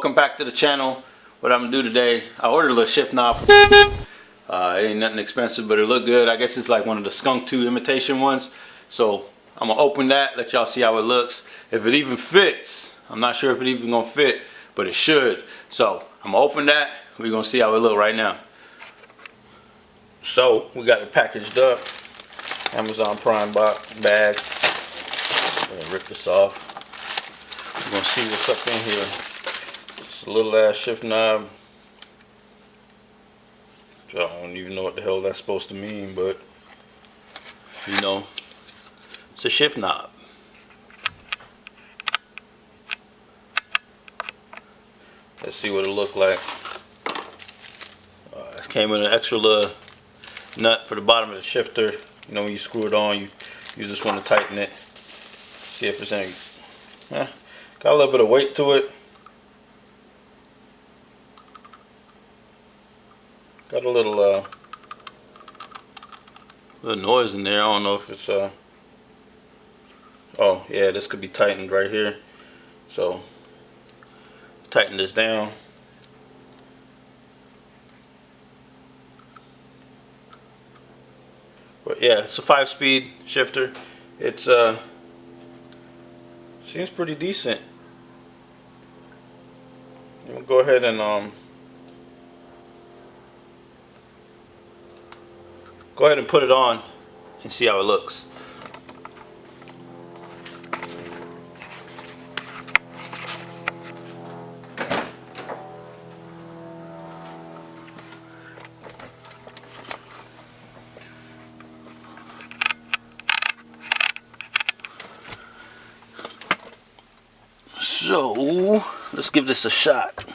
Welcome back to the channel. What I'm gonna do today, I ordered a little shift knob. It ain't nothing expensive, but it looked good. I guess it's like one of the Skunk 2 imitation ones. So I'm gonna open that, let y'all see how it looks. If it even fits, I'm not sure if it even gonna fit, but it should. So I'm gonna open that. We're gonna see how it look right now. So we got it packaged up. Amazon Prime box bag. I'm gonna rip this off. We're gonna see what's up in here. It's a little ass shift knob. I don't even know what the hell that's supposed to mean, but you know, it's a shift knob. Let's see what it looked like. It came with an extra little nut for the bottom of the shifter. You know, when you screw it on, you just want to tighten it. See if there's any. Got a little bit of weight to it. Got a little noise in there. I don't know if it's oh yeah, this could be tightened right here. So tighten this down. But yeah, it's a 5-speed shifter. It's seems pretty decent. I'm gonna go ahead and put it on and see how it looks. So let's give this a shot.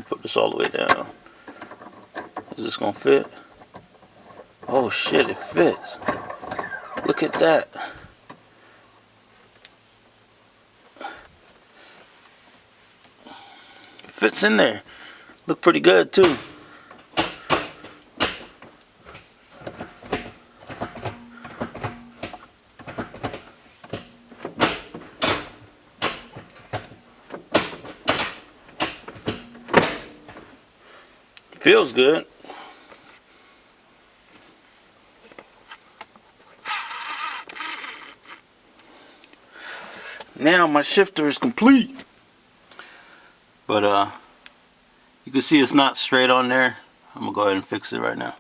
Put this all the way down. Is this gonna fit? Oh shit, it fits. Look at that. It fits in there. Look pretty good too. Feels good. Now my shifter is complete, but you can see it's not straight on there. I'm gonna go ahead and fix it right now.